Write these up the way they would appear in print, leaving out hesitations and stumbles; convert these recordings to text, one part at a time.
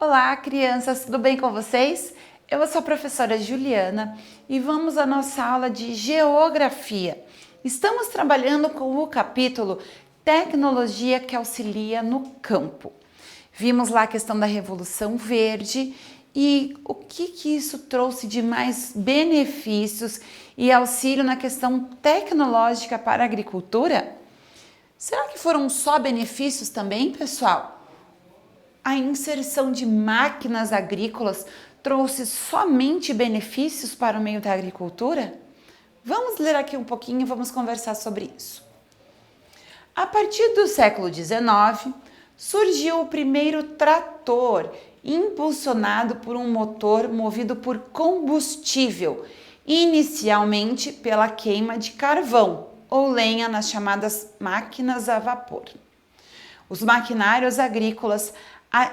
Olá, crianças, tudo bem com vocês? Eu sou a professora Juliana e vamos à nossa aula de Geografia. Estamos trabalhando com o capítulo Tecnologia que auxilia no campo. Vimos lá a questão da Revolução Verde e o que isso trouxe de mais benefícios e auxílio na questão tecnológica para a agricultura? Será que foram só benefícios também, pessoal? A inserção de máquinas agrícolas trouxe somente benefícios para o meio da agricultura? Vamos ler aqui um pouquinho e vamos conversar sobre isso. A partir do século XIX, surgiu o primeiro trator, impulsionado por um motor movido por combustível, inicialmente pela queima de carvão ou lenha nas chamadas máquinas a vapor. Os maquinários agrícolas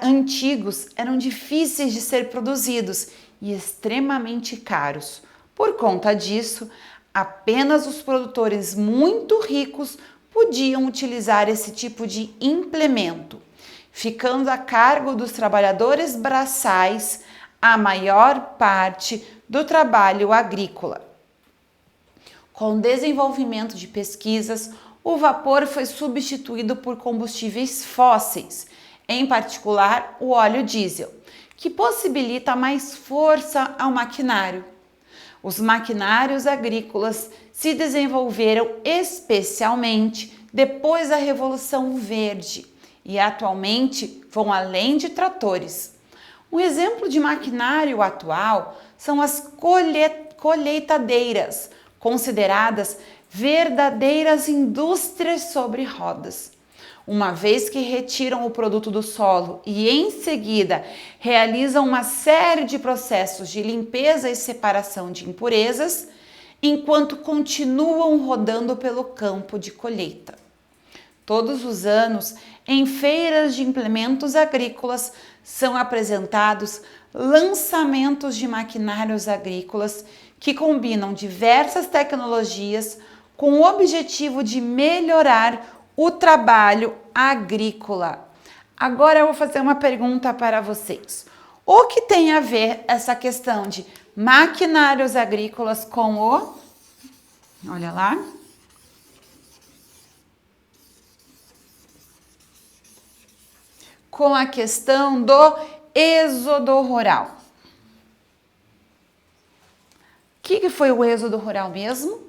antigos eram difíceis de ser produzidos e extremamente caros. Por conta disso, apenas os produtores muito ricos podiam utilizar esse tipo de implemento, ficando a cargo dos trabalhadores braçais a maior parte do trabalho agrícola. Com o desenvolvimento de pesquisas, o vapor foi substituído por combustíveis fósseis, em particular o óleo diesel, que possibilita mais força ao maquinário. Os maquinários agrícolas se desenvolveram especialmente depois da Revolução Verde e atualmente vão além de tratores. Um exemplo de maquinário atual são as colheitadeiras, consideradas verdadeiras indústrias sobre rodas. Uma vez que retiram o produto do solo e em seguida realizam uma série de processos de limpeza e separação de impurezas, enquanto continuam rodando pelo campo de colheita. Todos os anos, em feiras de implementos agrícolas, são apresentados lançamentos de maquinários agrícolas que combinam diversas tecnologias com o objetivo de melhorar o trabalho agrícola. Agora eu vou fazer uma pergunta para vocês. O que tem a ver essa questão de maquinários agrícolas com o... Olha lá. Com a questão do êxodo rural. O que foi o êxodo rural mesmo?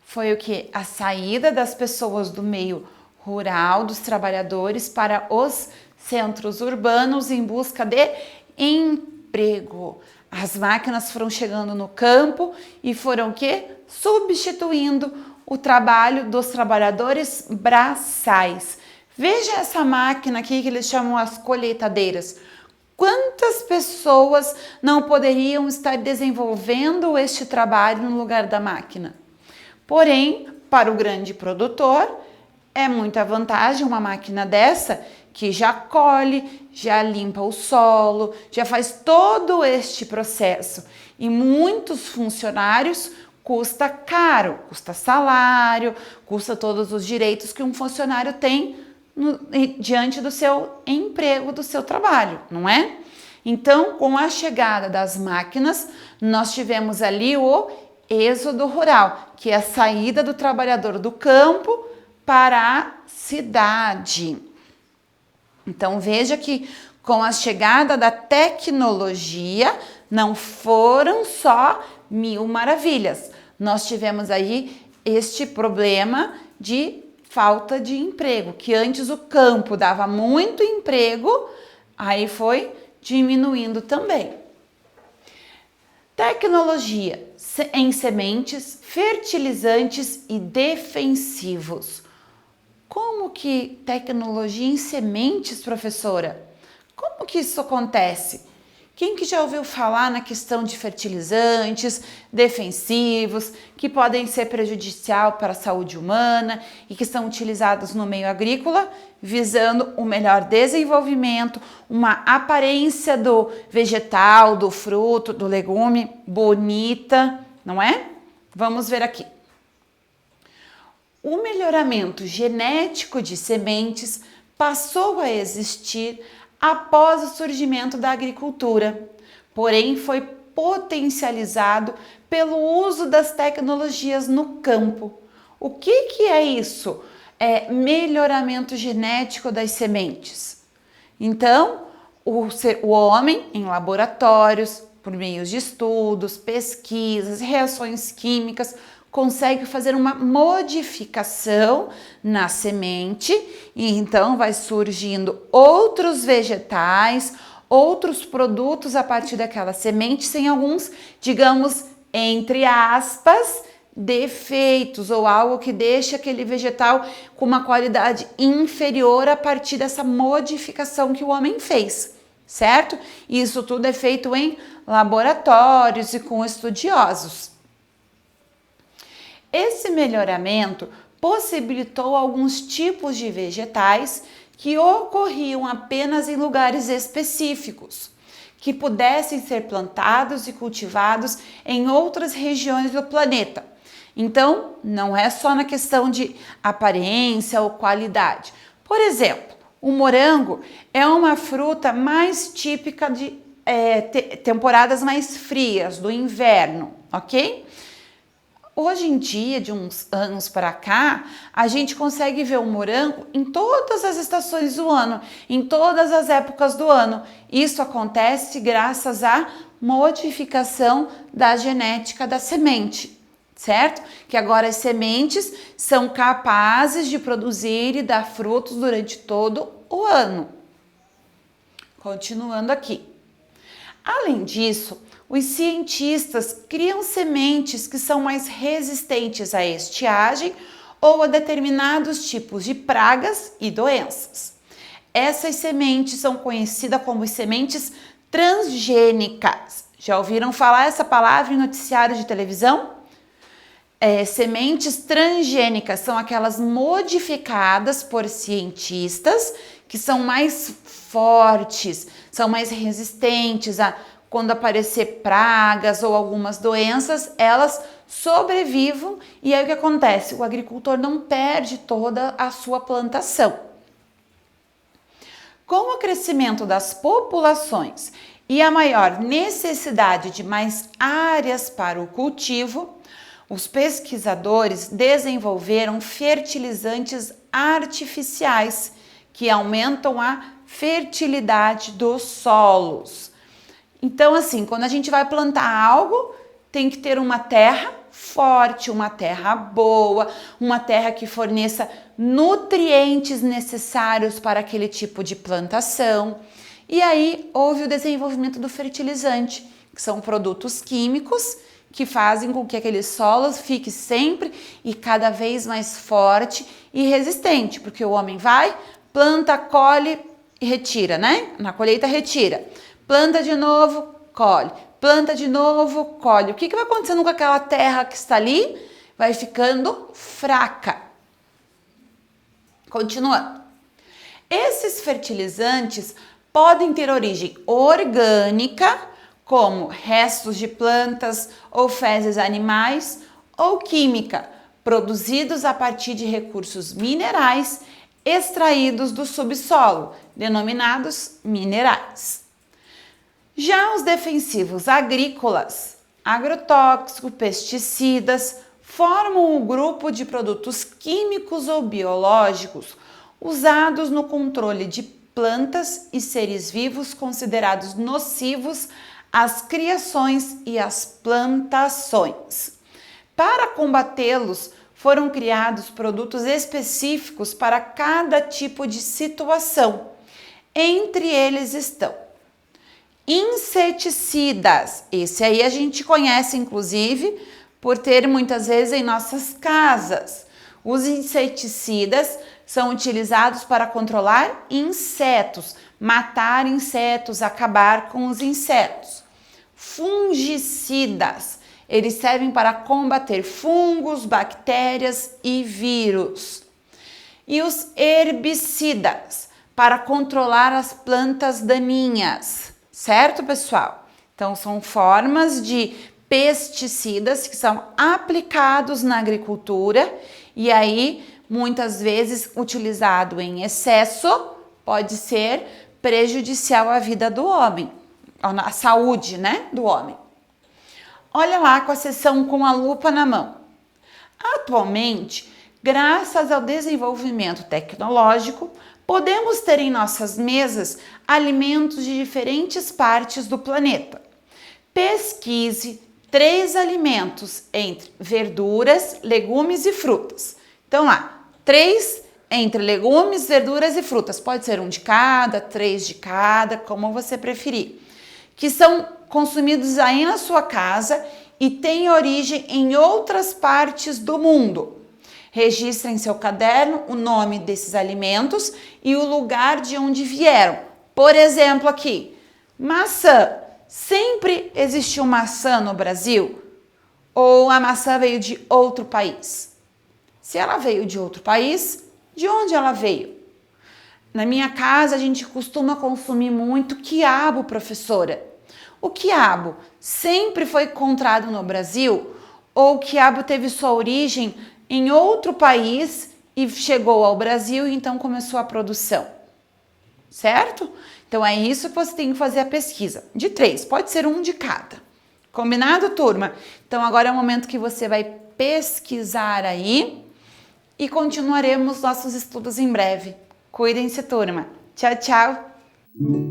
Foi o que? A saída das pessoas do meio rural, dos trabalhadores, para os centros urbanos em busca de emprego. As máquinas foram chegando no campo e foram o quê? Substituindo o trabalho dos trabalhadores braçais. Veja essa máquina aqui que eles chamam as colheitadeiras. Quantas pessoas não poderiam estar desenvolvendo este trabalho no lugar da máquina? Porém, para o grande produtor, é muita vantagem uma máquina dessa que já colhe, já limpa o solo, já faz todo este processo. E muitos funcionários custa caro, custa salário, custa todos os direitos que um funcionário tem diante do seu emprego, do seu trabalho, não é? Então, com a chegada das máquinas, nós tivemos ali o êxodo rural, que é a saída do trabalhador do campo para a cidade. Então, veja que com a chegada da tecnologia, não foram só mil maravilhas. Nós tivemos aí este problema de falta de emprego, que antes o campo dava muito emprego, aí foi diminuindo também. Tecnologia em sementes, fertilizantes e defensivos. Como que tecnologia em sementes, professora? Como que isso acontece? Quem que já ouviu falar na questão de fertilizantes, defensivos, que podem ser prejudicial para a saúde humana e que são utilizados no meio agrícola, visando o melhor desenvolvimento, uma aparência do vegetal, do fruto, do legume bonita, não é? Vamos ver aqui. O melhoramento genético de sementes passou a existir após o surgimento da agricultura, porém foi potencializado pelo uso das tecnologias no campo. O que é isso? É melhoramento genético das sementes. Então, o homem, em laboratórios, por meio de estudos, pesquisas, reações químicas, consegue fazer uma modificação na semente e então vai surgindo outros vegetais, outros produtos a partir daquela semente, sem alguns, digamos, entre aspas, defeitos ou algo que deixa aquele vegetal com uma qualidade inferior a partir dessa modificação que o homem fez, certo? Isso tudo é feito em laboratórios e com estudiosos. Esse melhoramento possibilitou alguns tipos de vegetais que ocorriam apenas em lugares específicos, que pudessem ser plantados e cultivados em outras regiões do planeta. Então, não é só na questão de aparência ou qualidade. Por exemplo, o morango é uma fruta mais típica de temporadas mais frias, do inverno, ok? Hoje em dia, de uns anos para cá, a gente consegue ver o morango em todas as estações do ano, em todas as épocas do ano. Isso acontece graças à modificação da genética da semente, certo? Que agora as sementes são capazes de produzir e dar frutos durante todo o ano. Continuando aqui. Além disso, os cientistas criam sementes que são mais resistentes à estiagem ou a determinados tipos de pragas e doenças. Essas sementes são conhecidas como sementes transgênicas. Já ouviram falar essa palavra em noticiários de televisão? Sementes transgênicas são aquelas modificadas por cientistas que são mais fortes, são mais resistentes a quando aparecer pragas ou algumas doenças, elas sobrevivam e aí o que acontece? O agricultor não perde toda a sua plantação. Com o crescimento das populações e a maior necessidade de mais áreas para o cultivo, os pesquisadores desenvolveram fertilizantes artificiais que aumentam a fertilidade dos solos. Então, assim, quando a gente vai plantar algo, tem que ter uma terra forte, uma terra boa, uma terra que forneça nutrientes necessários para aquele tipo de plantação. E aí houve o desenvolvimento do fertilizante, que são produtos químicos que fazem com que aquele solo fique sempre e cada vez mais forte e resistente, porque o homem vai, planta, colhe e retira, né? Na colheita retira. Planta de novo, colhe. Planta de novo, colhe. O que vai acontecendo com aquela terra que está ali? Vai ficando fraca. Continuando. Esses fertilizantes podem ter origem orgânica, como restos de plantas ou fezes animais, ou química, produzidos a partir de recursos minerais extraídos do subsolo, denominados minerais. Já os defensivos agrícolas, agrotóxicos, pesticidas, formam um grupo de produtos químicos ou biológicos usados no controle de plantas e seres vivos considerados nocivos às criações e às plantações. Para combatê-los, foram criados produtos específicos para cada tipo de situação. Entre eles estão inseticidas. Esse aí a gente conhece, inclusive, por ter muitas vezes em nossas casas. Os inseticidas são utilizados para controlar insetos, matar insetos, acabar com os insetos. Fungicidas. Eles servem para combater fungos, bactérias e vírus. E os herbicidas, para controlar as plantas daninhas. Certo, pessoal? Então, são formas de pesticidas que são aplicados na agricultura e aí, muitas vezes, utilizado em excesso, pode ser prejudicial à vida do homem, à saúde, né, do homem. Olha lá com a seção com a lupa na mão. Atualmente, graças ao desenvolvimento tecnológico, podemos ter em nossas mesas alimentos de diferentes partes do planeta. Pesquise 3 alimentos entre verduras, legumes e frutas. Então lá, 3 entre legumes, verduras e frutas. Pode ser 1 de cada, 3 de cada, como você preferir. Que são consumidos aí na sua casa e têm origem em outras partes do mundo. Registre em seu caderno o nome desses alimentos e o lugar de onde vieram. Por exemplo, aqui, maçã. Sempre existiu maçã no Brasil? Ou a maçã veio de outro país? Se ela veio de outro país, de onde ela veio? Na minha casa, a gente costuma consumir muito quiabo, professora. O quiabo sempre foi encontrado no Brasil? Ou o quiabo teve sua origem em outro país e chegou ao Brasil e então começou a produção? Certo? Então é isso que você tem que fazer a pesquisa. De 3, pode ser 1 de cada. Combinado, turma? Então agora é o momento que você vai pesquisar aí e continuaremos nossos estudos em breve. Cuidem-se, turma. Tchau, tchau!